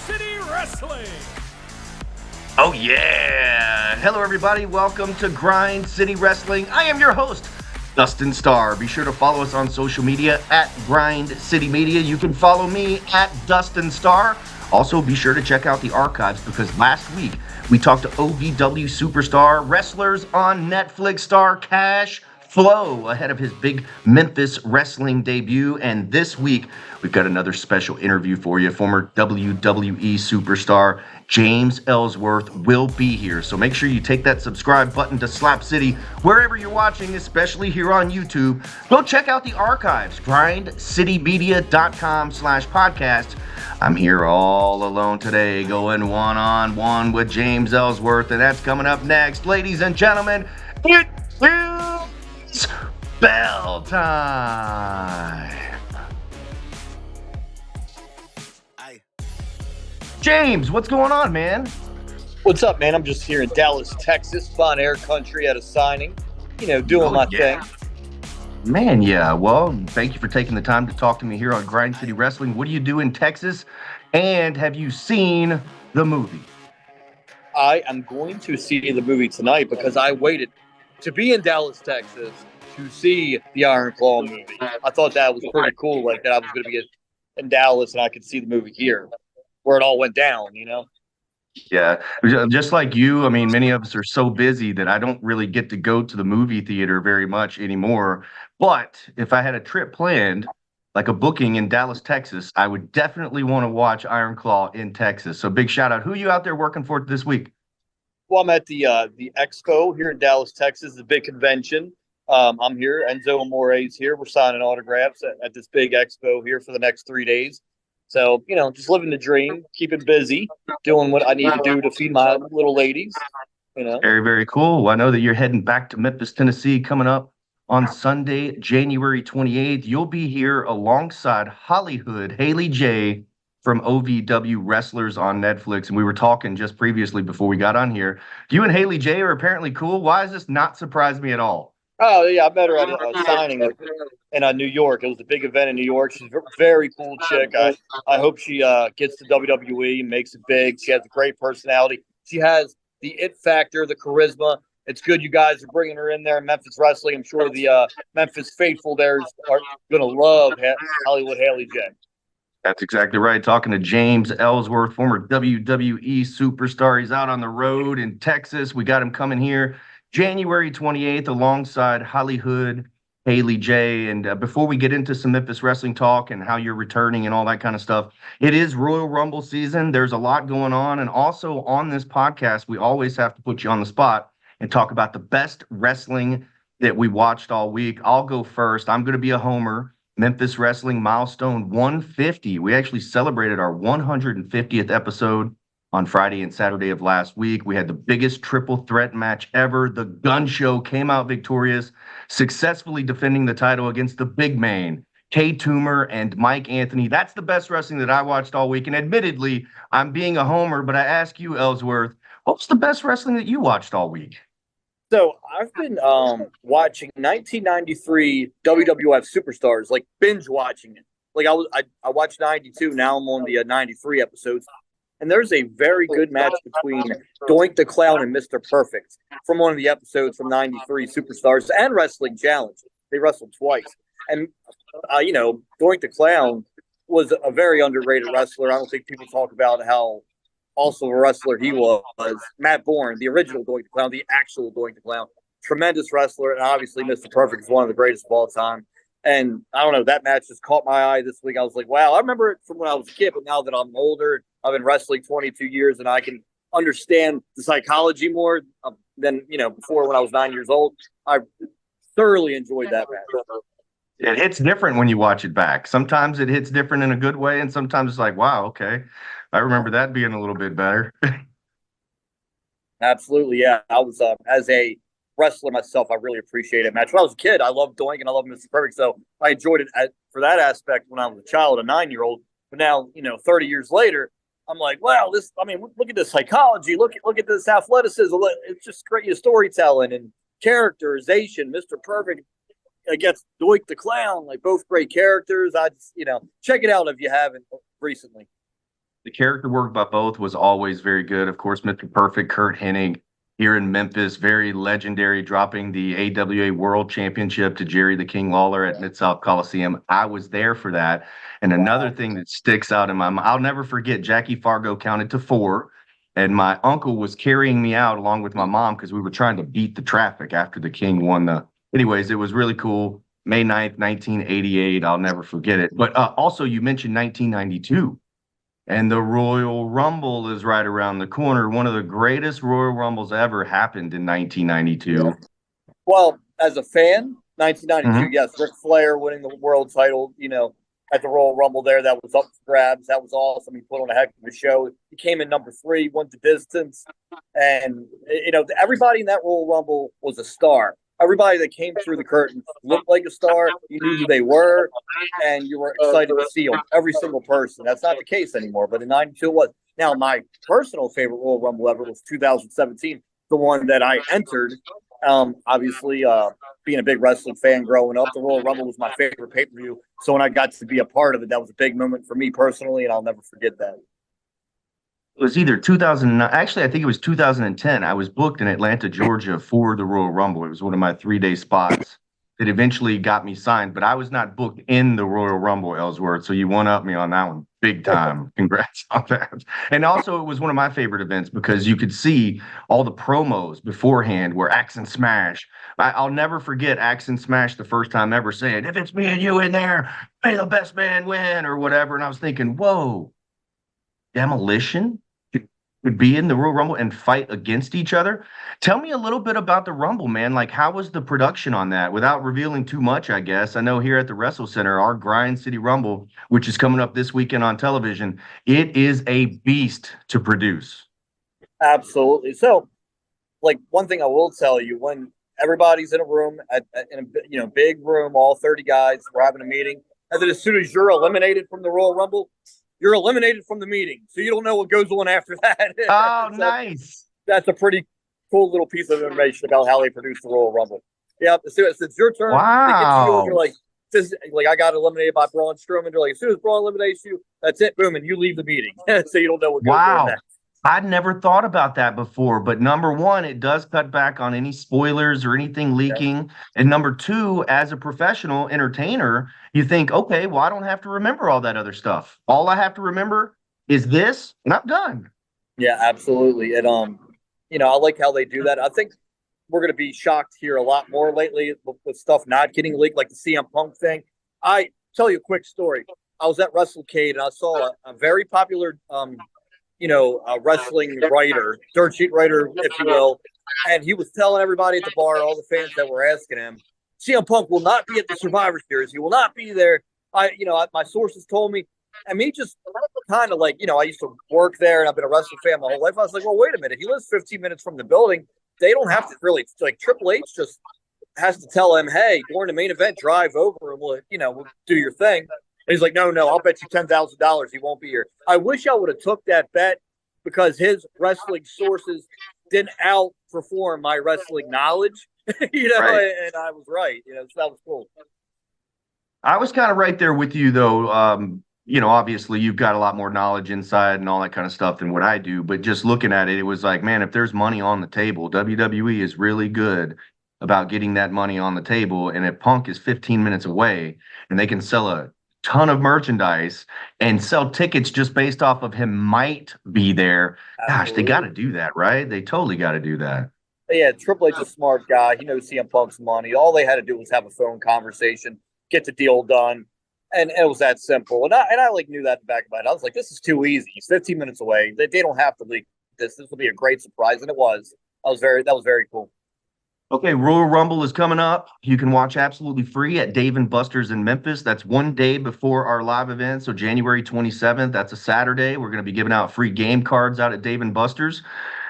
City Wrestling. Oh yeah! Hello everybody, welcome to Grind City Wrestling. I am your host, Dustin Starr. Be sure to follow us on social media at Grind City Media. You can follow me at Dustin Starr. Also, be sure to check out the archives because last week we talked to OVW superstar wrestlers on Netflix star Cash Flow ahead of his big Memphis Wrestling debut. And this week we've got another special interview for you. Former WWE superstar James Ellsworth will be here. So make sure you take that subscribe button to Slap City wherever you're watching, especially here on YouTube. Go check out the archives, grindcitymedia.com/podcast. I'm here all alone today, going one-on-one with James Ellsworth, and that's coming up next. Ladies and gentlemen, it is bell time. James, what's going on, man? What's up, man? I'm just here in Dallas, Texas, Fun Air Country at a signing, doing my thing. Man, yeah. Well, thank you for taking the time to talk to me here on Grind City Wrestling. What do you do in Texas? And have you seen the movie? I am going to see the movie tonight because I waited to be in Dallas, Texas to see the Iron Claw movie. I thought that was pretty cool, like that I was going to be in Dallas and I could see the movie here where it all went down, Yeah, just like you, I mean, many of us are so busy that I don't really get to go to the movie theater very much anymore. But if I had a trip planned, like a booking in Dallas, Texas, I would definitely want to watch Iron Claw in Texas. So big shout out. Who are you out there working for this week? Well, I'm at the Expo here in Dallas, Texas, the big convention. I'm here. Enzo Amore's here. We're signing autographs at this big expo here for the next 3 days. So, just living the dream, keeping busy, doing what I need to do to feed my little ladies, Very, very cool. Well, I know that you're heading back to Memphis, Tennessee coming up on Sunday, January 28th. You'll be here alongside Hollywood Haley J from OVW Wrestlers on Netflix. And we were talking just previously before we got on here. You and Haley J are apparently cool. Why does this not surprise me at all? Oh, yeah, I met her at a signing in New York. It was a big event in New York. She's a very cool chick. I hope she gets to WWE and makes it big. She has a great personality. She has the it factor, the charisma. It's good you guys are bringing her in there in Memphis Wrestling. I'm sure the Memphis faithful there are going to love Hollywood Haley J. That's exactly right. Talking to James Ellsworth, former WWE superstar. He's out on the road in Texas. We got him coming here January 28th alongside Hollywood Haley J. And before we get into some Memphis wrestling talk and how you're returning and all that kind of stuff, it is Royal Rumble season. There's a lot going on. And also on this podcast, we always have to put you on the spot and talk about the best wrestling that we watched all week. I'll go first. I'm going to be a homer. Memphis Wrestling Milestone 150. We actually celebrated our 150th episode on Friday and Saturday of last week. We had the biggest triple threat match ever. The Gun Show came out victorious, successfully defending the title against the big man, Kay Toomer and Mike Anthony. That's the best wrestling that I watched all week. And admittedly, I'm being a homer, but I ask you, Ellsworth, what was the best wrestling that you watched all week? So I've been watching 1993 WWF Superstars, like binge watching it. Like I watched 92. Now I'm on the 93 episodes. And there's a very good match between Doink the Clown and Mr. Perfect from one of the episodes from 93 Superstars and Wrestling Challenge. They wrestled twice. And, Doink the Clown was a very underrated wrestler. I don't think people talk about how also a wrestler he was. Matt Bourne, the original Doink the Clown, the actual Doink the Clown. Tremendous wrestler. And obviously Mr. Perfect is one of the greatest of all time. And I don't know, that match just caught my eye this week. I was like, wow, I remember it from when I was a kid, but now that I'm older, I've been wrestling 22 years and I can understand the psychology more than, before when I was 9 years old. I thoroughly enjoyed that match. It hits different when you watch it back. Sometimes it hits different in a good way, and sometimes it's like, wow, okay. I remember that being a little bit better. Absolutely, yeah. I was, as a wrestler myself, I really appreciated it. Match. When I was a kid, I loved Doink and I loved Mr. Perfect, so I enjoyed it for that aspect when I was a child, a 9-year-old. But now, 30 years later, I'm like, wow, look at this psychology. Look at this athleticism. It's just great storytelling and characterization. Mr. Perfect against Doink the Clown, like both great characters. I just, check it out if you haven't recently. The character work by both was always very good. Of course, Mr. Perfect, Kurt Hennig, here in Memphis, very legendary, dropping the AWA World Championship to Jerry the King Lawler at Mid-South Coliseum. I was there for that. And another Wow. thing that sticks out in my mind, I'll never forget, Jackie Fargo counted to 4, and my uncle was carrying me out along with my mom because we were trying to beat the traffic after the King won the. Anyways, it was really cool. May 9th, 1988. I'll never forget it. But also, you mentioned 1992. And the Royal Rumble is right around the corner. One of the greatest Royal Rumbles ever happened in Yeah. 1992. Well, as a fan, 1992, Mhm. yes, Ric Flair winning the world title, at the Royal Rumble there, that was up for grabs. That was awesome. He put on a heck of a show. He came in number 3, went the distance. And, everybody in that Royal Rumble was a star. Everybody that came through the curtain looked like a star. You knew who they were, and you were excited to see them. Every single person. That's not the case anymore, but in 92 it was. Now, my personal favorite Royal Rumble ever was 2017, the one that I entered. Obviously, being a big wrestling fan growing up, the Royal Rumble was my favorite pay-per-view. So when I got to be a part of it, that was a big moment for me personally, and I'll never forget that. It was either 2009. Actually, I think it was 2010. I was booked in Atlanta, Georgia for the Royal Rumble. It was one of my 3-day spots that eventually got me signed, but I was not booked in the Royal Rumble, Ellsworth. So you one up me on that one big time. Congrats on that. And also, it was one of my favorite events because you could see all the promos beforehand where Axe and Smash. I'll never forget Axe and Smash the first time ever saying, "If it's me and you in there, may the best man win," or whatever. And I was thinking, whoa, Demolition would be in the Royal Rumble and fight against each other. Tell me a little bit about the Rumble, man. Like, how was the production on that? Without revealing too much, I guess. I know here at the Wrestle Center, our Grind City Rumble, which is coming up this weekend on television, it is a beast to produce. Absolutely. So, like one thing I will tell you, when everybody's in a room in a big room, all 30 guys, we're having a meeting, and then as soon as you're eliminated from the Royal Rumble, you're eliminated from the meeting, so you don't know what goes on after that. Oh, So nice. that's a pretty cool little piece of information about how they produce the Royal Rumble. Yeah, so it's your turn. They get to you, and you're Wow. like, "This, like, I got eliminated by Braun Strowman." They're like, "As soon as Braun eliminates you, that's it, boom, and you leave the meeting." So you don't know what goes on Wow. next. I'd never thought about that before, but number one, it does cut back on any spoilers or anything Yeah, leaking. And number two, as a professional entertainer, you think, okay, well, I don't have to remember all that other stuff. All I have to remember is this, and I'm done. yeah, absolutely. And I like how they do that. I think we're going to be shocked here a lot more lately with stuff not getting leaked, like the CM Punk thing. I tell you a quick story. I was at WrestleCade and I saw a very popular, a wrestling writer, dirt sheet writer, if you will, and he was telling everybody at the bar, all the fans that were asking him, CM Punk will not be at the Survivor Series. He will not be there. My sources told me, and me just kind of like, I used to work there and I've been a wrestling fan my whole life. I was like, well, wait a minute. He lives 15 minutes from the building. They don't have to really, like, Triple H just has to tell him, hey, during the main event, drive over and we'll do your thing. And he's like, no, I'll bet you $10,000 he won't be here. I wish I would have took that bet because his wrestling sources didn't outperform my wrestling knowledge, Right. and I was right. So that was cool. I was kind of right there with you, though. Obviously, you've got a lot more knowledge inside and all that kind of stuff than what I do. But just looking at it, it was like, man, if there's money on the table, WWE is really good about getting that money on the table. And if Punk is 15 minutes away and they can sell a ton of merchandise and sell tickets just based off of him might be there, gosh, they got Absolutely. to do that, right? They totally got to do that. Yeah, Triple H is a smart guy. He knows CM Punk's money. All they had to do was have a phone conversation, get the deal done, and it was that simple. And I like knew that in the back of my head. I was like, this is too easy. He's 15 minutes away. They don't have to leak this. This will be a great surprise, and it was. That was very cool. Okay, Royal Rumble is coming up. You can watch absolutely free at Dave and Buster's in Memphis. That's one day before our live event. So January 27th, that's a Saturday. We're going to be giving out free game cards out at Dave and Buster's.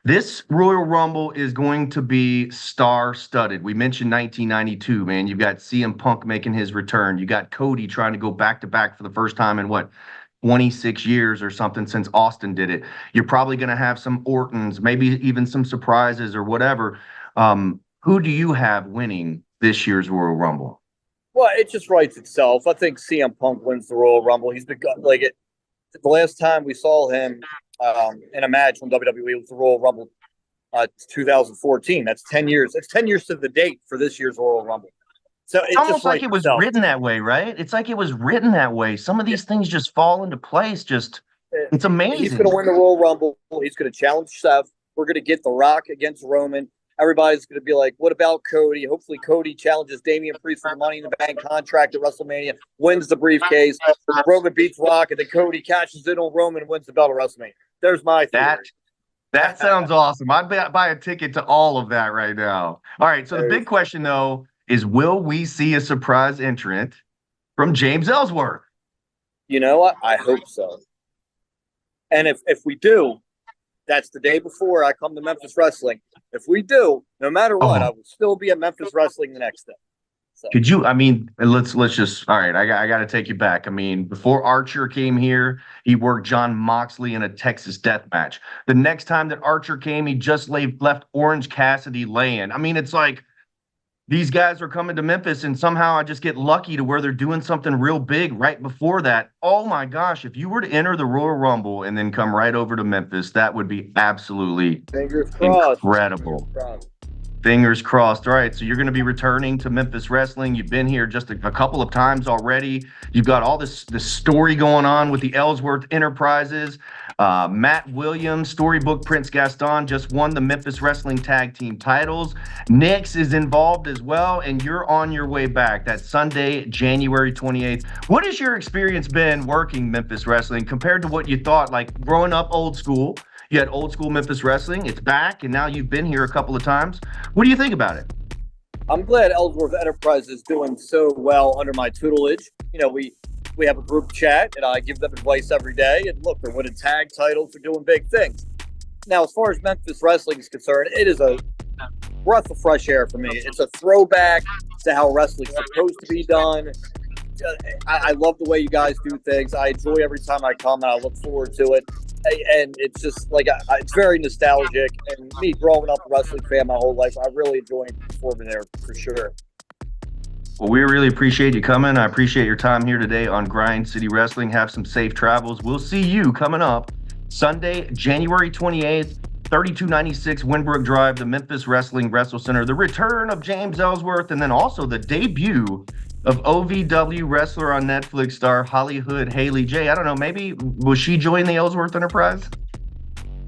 This Royal Rumble is going to be star-studded. We mentioned 1992, man. You've got CM Punk making his return. You got Cody trying to go back-to-back for the first time in 26 years or something since Austin did it. You're probably going to have some Ortons, maybe even some surprises or whatever. Who do you have winning this year's Royal Rumble? Well, it just writes itself. I think CM Punk wins the Royal Rumble. He's been like it. the last time we saw him in a match on WWE was the Royal Rumble 2014. That's 10 years. It's 10 years to the date for this year's Royal Rumble. So it's almost like it was written that way, right? It's like it was written that way. Some of these things just fall into place. It's amazing. He's going to win the Royal Rumble. He's going to challenge Seth. We're going to get The Rock against Roman. Everybody's going to be like, what about Cody? Hopefully Cody challenges Damian Priest for the Money in the Bank contract at WrestleMania, wins the briefcase. Roman beats Rock, and then Cody cashes in on Roman and wins the belt at WrestleMania. There's my theory. That sounds awesome. I'd buy a ticket to all of that right now. All right, so the big question, though, is will we see a surprise entrant from James Ellsworth? You know what? I hope so. And if we do, that's the day before I come to Memphis Wrestling. If we do, no matter what, I will still be at Memphis Wrestling the next day. So. Could you? I mean, let's just. All right, I got to take you back. I mean, before Archer came here, he worked John Moxley in a Texas death match. The next time that Archer came, he just left Orange Cassidy laying. I mean, it's like these guys are coming to Memphis, and somehow I just get lucky to where they're doing something real big right before that. Oh my gosh, if you were to enter the Royal Rumble and then come right over to Memphis, that would be absolutely incredible. Fingers crossed. All right, so you're going to be returning to Memphis Wrestling. You've been here just a couple of times already. You've got all this story going on with the Ellsworth Enterprises. Matt Williams, Storybook Prince Gaston just won the Memphis Wrestling Tag Team titles. Nix is involved as well, and you're on your way back. That's Sunday, January 28th. What has your experience been working Memphis Wrestling compared to what you thought, like growing up old school? You had old school Memphis Wrestling. It's back, and now you've been here a couple of times. What do you think about it? I'm glad Ellsworth Enterprise is doing so well under my tutelage. You know, we have a group chat, and I give them advice every day. And look, they're winning tag titles. They're doing big things. Now, as far as Memphis Wrestling is concerned, it is a breath of fresh air for me. It's a throwback to how wrestling's supposed to be done. I love the way you guys do things. I enjoy every time I come, and I look forward to it. And it's just like it's very nostalgic. And me growing up a wrestling fan my whole life, I really enjoy performing there for sure. Well, we really appreciate you coming. I appreciate your time here today on Grind City Wrestling. Have some safe travels. We'll see you coming up Sunday, January 28th, 3296 Winbrook Drive, the Memphis Wrestling Wrestle Center. The return of James Ellsworth, and then also the debut of OVW wrestler on Netflix star Hollywood Haley J. I don't know, maybe will she join the Ellsworth Enterprise?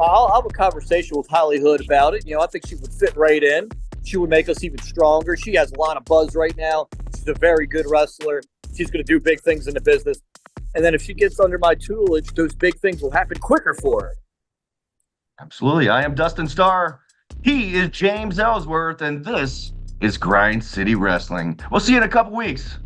I'll have a conversation with Hollywood about it. You know, I think she would fit right in. She would make us even stronger. She has a lot of buzz right now. She's a very good wrestler. She's going to do big things in the business. And then if she gets under my tutelage, those big things will happen quicker for her. Absolutely. I am Dustin Starr. He is James Ellsworth, and this is Grind City Wrestling. We'll see you in a couple weeks.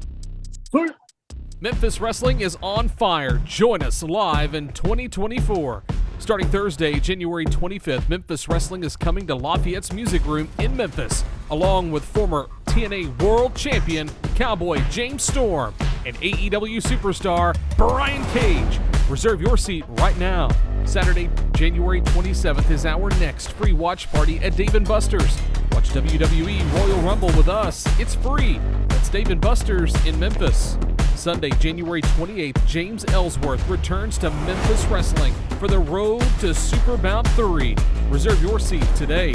Memphis Wrestling is on fire. Join us live in 2024. Starting Thursday, January 25th, Memphis Wrestling is coming to Lafayette's Music Room in Memphis, along with former TNA World Champion Cowboy James Storm and AEW superstar Brian Cage. Reserve your seat right now. Saturday, January 27th is our next free watch party at Dave & Buster's. Watch WWE Royal Rumble with us. It's free. That's Dave & Buster's in Memphis. Sunday, January 28th, James Ellsworth returns to Memphis Wrestling for the Road to Superbound 3. Reserve your seat today.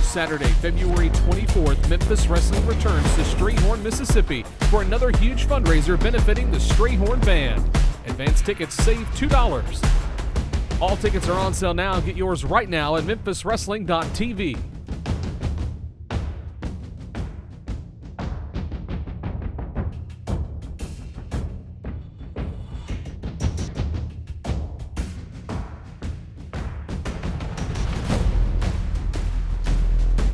Saturday, February 24th, Memphis Wrestling returns to Strayhorn, Mississippi for another huge fundraiser benefiting the Strayhorn Band. Advance tickets save $2. All tickets are on sale now. Get yours right now at memphiswrestling.tv.